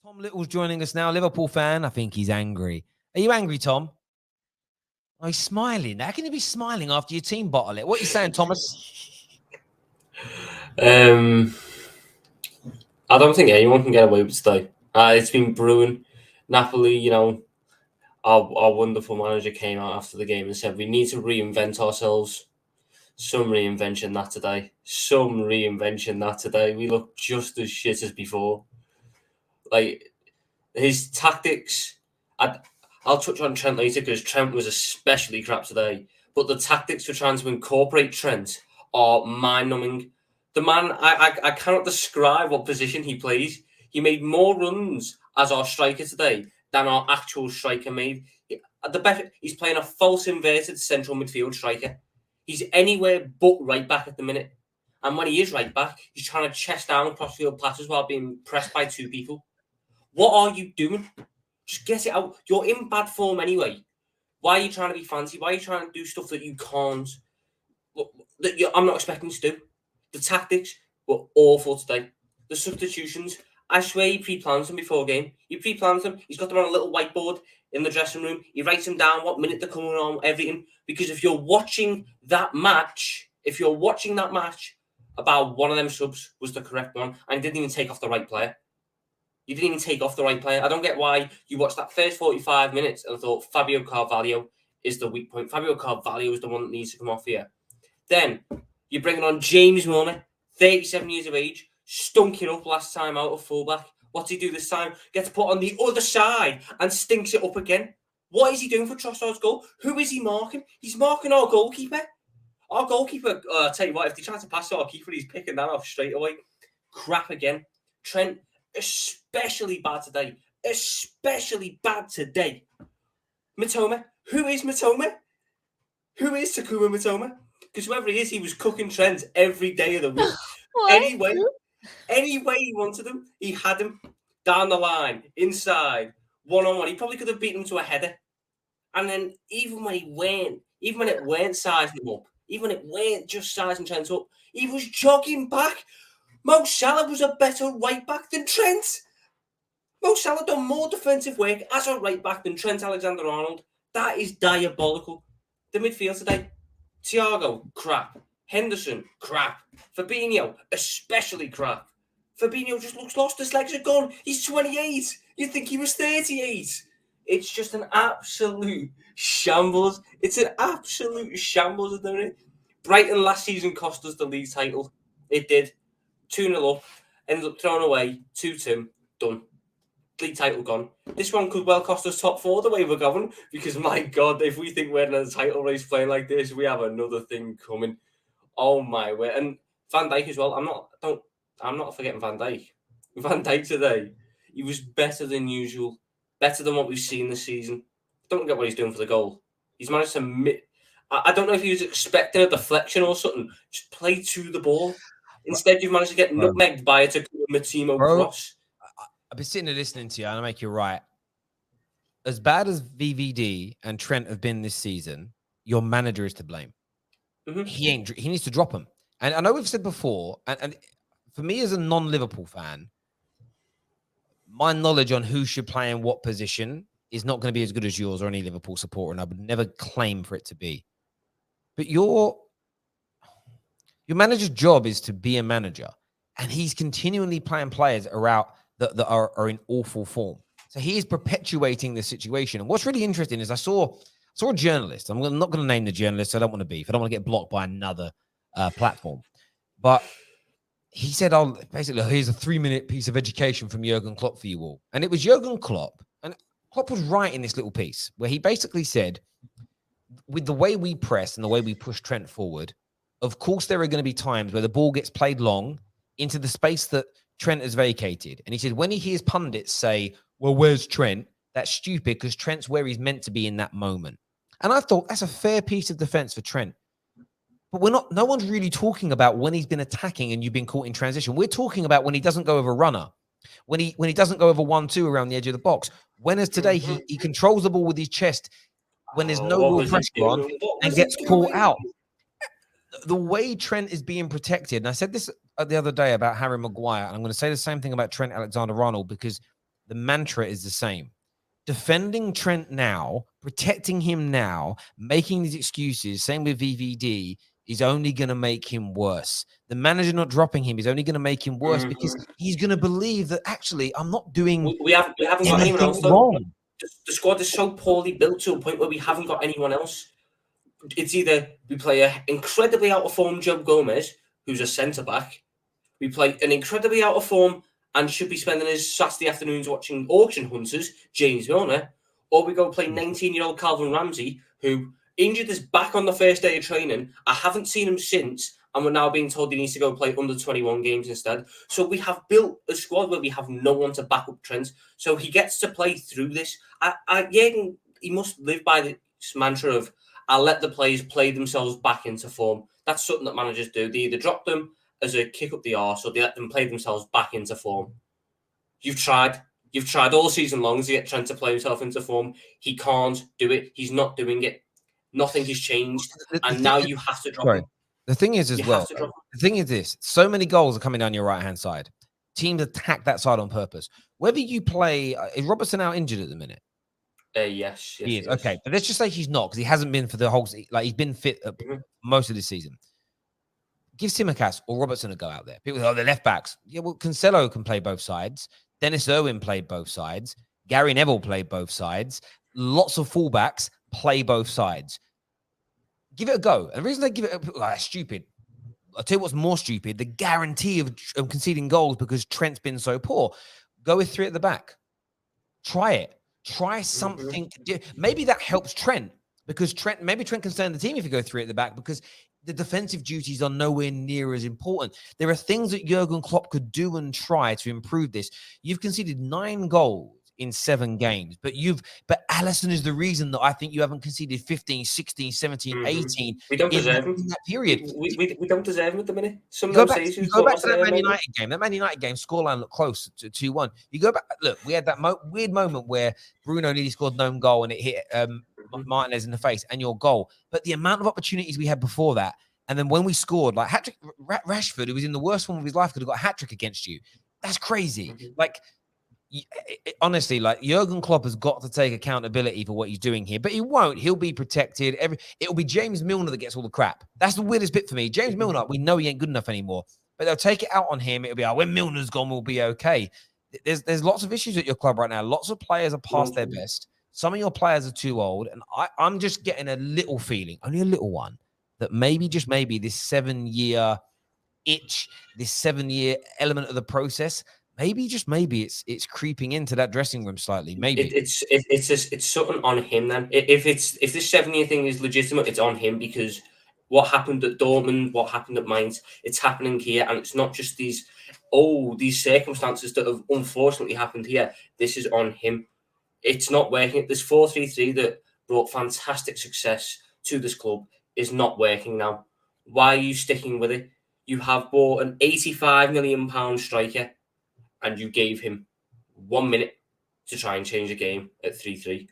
Tom Little's joining us now, Liverpool fan. I think he's angry. Are you angry, Tom? Oh, he's smiling. How can you be smiling after your team bottle it? What are you saying, Thomas? I don't think anyone can get away with today. It's been brewing. Napoli, our wonderful manager came out after the game and said we need to reinvent ourselves. Some reinvention that today. We look just as shit as before. Like, his tactics, I'll touch on Trent later because Trent was especially crap today. But the tactics for trying to incorporate Trent are mind-numbing. The man, I cannot describe what position he plays. He made more runs as our striker today than our actual striker made. He's playing a false inverted central midfield striker. He's anywhere but right back at the minute. And when he is right back, he's trying to chest down cross-field passes while being pressed by two people. What are you doing? Just get it out. You're in bad form anyway. Why are you trying to be fancy? Why are you trying to do stuff that you can't? I'm not expecting to do. The tactics were awful today. The substitutions, I swear he pre-plans them before game. He pre-plans them. He's got them on a little whiteboard in the dressing room. He writes them down, what minute they're coming on, everything. Because if you're watching that match, about one of them subs was the correct one and didn't even take off the right player. You didn't even take off the right player. I don't get why you watched that first 45 minutes and thought Fabio Carvalho is the weak point. Fabio Carvalho is the one that needs to come off here. Then you're bringing on James Milner, 37 years of age, stunk it up last time out of fullback. What's he do this time? Gets put on the other side and stinks it up again. What is he doing for Trossard's goal? Who is he marking? He's marking our goalkeeper. Our goalkeeper, I'll tell you what, if they try to pass to our keeper, he's picking that off straight away. Crap again. Trent, especially bad today. Mitoma. Who is Mitoma? Who is Takuma Mitoma? Because whoever he is, he was cooking Trent every day of the week. Any way he wanted him, he had him down the line, inside, one-on-one. He probably could have beaten him to a header. And then even when it weren't sizing him up, even when it weren't just sizing Trent up, he was jogging back. Mo Salah was a better right back than Trent. Mo Salah done more defensive work as a right back than Trent Alexander-Arnold. That is diabolical. The midfield today, Thiago, crap. Henderson, crap. Fabinho, especially crap. Fabinho just looks lost. His legs are gone. He's 28. You'd think he was 38. It's just an absolute shambles. It's an absolute shambles at the minute. Brighton last season cost us the league title. It did. 2-0 up. Ended up thrown away. 2-2. Done. League title gone. This one could well cost us top 4 the way we're going, because my God, if we think we're in a title race playing like this, we have another thing coming. Oh my word. And Van Dijk as well. I'm not forgetting Van Dijk. Van Dijk today, he was better than usual. Better than what we've seen this season. Don't get what he's doing for the goal. He's managed to I don't know if he was expecting a deflection or something. Just play to the ball. Instead, you've managed to get nutmegged by a Matimo cross. I've been sitting there listening to you, and I make you right. As bad as VVD and Trent have been this season, your manager is to blame. Mm-hmm. He needs to drop him. And I know we've said before, and for me as a non-Liverpool fan, my knowledge on who should play in what position is not going to be as good as yours or any Liverpool supporter, and I would never claim for it to be. But your manager's job is to be a manager, and he's continually playing players that are in awful form. So he is perpetuating the situation. And what's really interesting is I saw a journalist. I'm not going to name the journalist. So I don't want to beef. I don't want to get blocked by another platform. But he said, basically, here's a 3-minute piece of education from Jurgen Klopp for you all. And it was Jurgen Klopp. And Klopp was right in this little piece where he basically said, with the way we press and the way we push Trent forward, of course, there are going to be times where the ball gets played long into the space that Trent has vacated. And he said, when he hears pundits say, well, where's Trent? That's stupid because Trent's where he's meant to be in that moment. And I thought that's a fair piece of defense for Trent. But no one's really talking about when he's been attacking and you've been caught in transition. We're talking about when he doesn't go over a runner, when he doesn't go over 1-2 around the edge of the box. When as today, he controls the ball with his chest when there's no real pressure on and gets caught out. The way Trent is being protected, and I said this the other day about Harry Maguire, and I'm going to say the same thing about Trent Alexander-Arnold, because the mantra is the same. Defending Trent now, protecting him now, making these excuses, same with VVD, is only going to make him worse. The manager not dropping him is only going to make him worse because he's going to believe that actually I'm not doing we haven't got anyone else though. wrong. The squad is so poorly built to a point where we haven't got anyone else. It's either we play an incredibly out of form Joe Gomez, who's a centre back. We play an incredibly out of form and should be spending his Saturday afternoons watching auction hunters, James Milner, or we go play 19-year-old Calvin Ramsey, who injured his back on the first day of training. I haven't seen him since, and we're now being told he needs to go play under 21 games instead. So we have built a squad where we have no one to back up Trent. So he gets to play through this. He must live by this mantra of, I'll let the players play themselves back into form. That's something that managers do. They either drop them as a kick up the arse or they let them play themselves back into form. You've tried all season long to get Trent to play himself into form. He can't do it. He's not doing it. Nothing has changed. And now you have to drop him. The thing is the thing is this, so many goals are coming down your right-hand side. Teams attack that side on purpose. Whether you play, is Robertson out injured at the minute? Yes, he is. Okay, but let's just say he's not because he hasn't been for the whole. Like he's been fit most of this season. Give Tsimikas or Robertson a go out there. People say, they're left backs. Yeah, well, Cancelo can play both sides. Dennis Irwin played both sides. Gary Neville played both sides. Lots of fullbacks play both sides. Give it a go. And the reason they give it that's stupid. I'll tell you what's more stupid: the guarantee of conceding goals because Trent's been so poor. Go with 3 at the back. Try it. Try something. Maybe that helps Trent because maybe Trent can stay in the team if you go 3 at the back because the defensive duties are nowhere near as important. There are things that Jurgen Klopp could do and try to improve this. You've conceded 9 goals in 7 games, but Alisson is the reason that I think you haven't conceded 15, 16, 17, 18 we don't deserve him in that period. We don't deserve him at the minute. Go back to that Man United game. That Man United game scoreline looked close to 2-1. You go back, look, we had that weird moment where Bruno nearly scored an own goal and it hit Martinez in the face and your goal. But the amount of opportunities we had before that, and then when we scored, like hat-trick, Rashford, who was in the worst form of his life, could have got a hat-trick against you. That's crazy. Like, honestly, like Jurgen Klopp has got to take accountability for what he's doing here, but he won't. He'll be protected. It'll be James Milner that gets all the crap. That's the weirdest bit for me. James Milner, we know he ain't good enough anymore, but they'll take it out on him. It'll be, when Milner's gone, we'll be okay. There's lots of issues at your club right now. Lots of players are past their best. Some of your players are too old, and I'm just getting a little feeling, only a little one, that maybe, just maybe, this 7-year itch, this 7-year element of the process, maybe, just maybe, it's creeping into that dressing room slightly. Maybe it's something on him. Then, if this 7-year thing is legitimate, it's on him because what happened at Dortmund, what happened at Mainz, it's happening here, and it's not just these circumstances that have unfortunately happened here. This is on him. It's not working. This 4-3-3 that brought fantastic success to this club is not working now. Why are you sticking with it? You have bought an £85 million striker, and you gave him 1 minute to try and change the game at 3-3.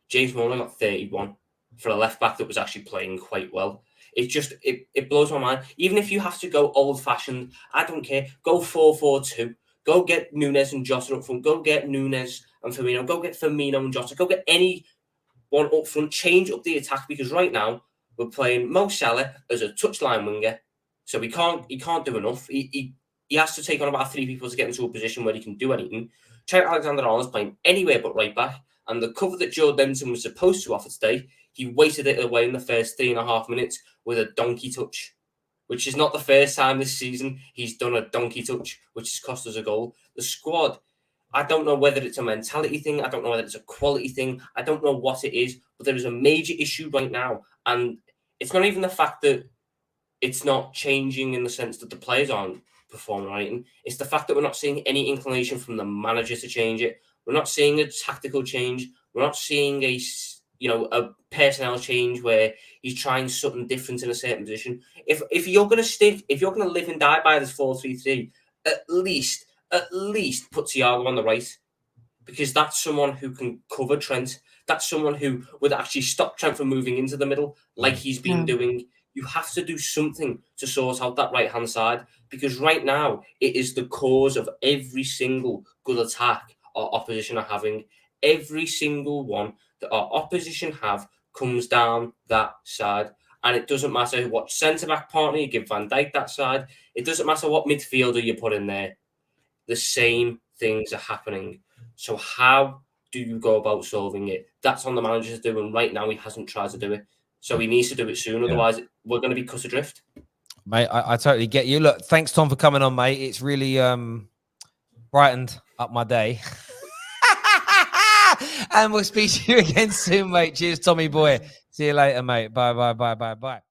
James Milner got 31 for a left back that was actually playing quite well. It blows my mind. Even if you have to go old-fashioned, I don't care. Go 4-4-2. Go get Nunes and Jota up front. Go get Nunes and Firmino. Go get Firmino and Jota. Go get anyone up front. Change up the attack because right now we're playing Mo Salah as a touchline winger, so he can't do enough. He has to take on about 3 people to get into a position where he can do anything. Trent Alexander-Arnold's playing anywhere but right back, and the cover that Joe Denton was supposed to offer today, he wasted it away in the first 3.5 minutes with a donkey touch, which is not the first time this season he's done a donkey touch, which has cost us a goal. The squad, I don't know whether it's a mentality thing. I don't know whether it's a quality thing. I don't know what it is, but there is a major issue right now. And it's not even the fact that it's not changing in the sense that the players aren't performing right. It's the fact that we're not seeing any inclination from the manager to change it. We're not seeing a tactical change. We're not seeing a personnel change where he's trying something different in a certain position. If you're going to live and die by this 4-3-3, at least put Thiago on the right, because that's someone who can cover Trent. That's someone who would actually stop Trent from moving into the middle like he's been doing. You have to do something to sort out that right-hand side, because right now it is the cause of every single good attack our opposition are having. Every single one that our opposition have comes down that side. And it doesn't matter what centre-back partner you give Van Dijk that side. It doesn't matter what midfielder you put in there. The same things are happening. So how do you go about solving it? That's on the manager to do, and right now he hasn't tried to do it. So he needs to do it soon, otherwise we're going to be cut adrift. Mate, I totally get you. Look, thanks, Tom, for coming on, mate. It's really brightened up my day. And we'll speak to you again soon, mate. Cheers, Tommy boy. See you later, mate. Bye.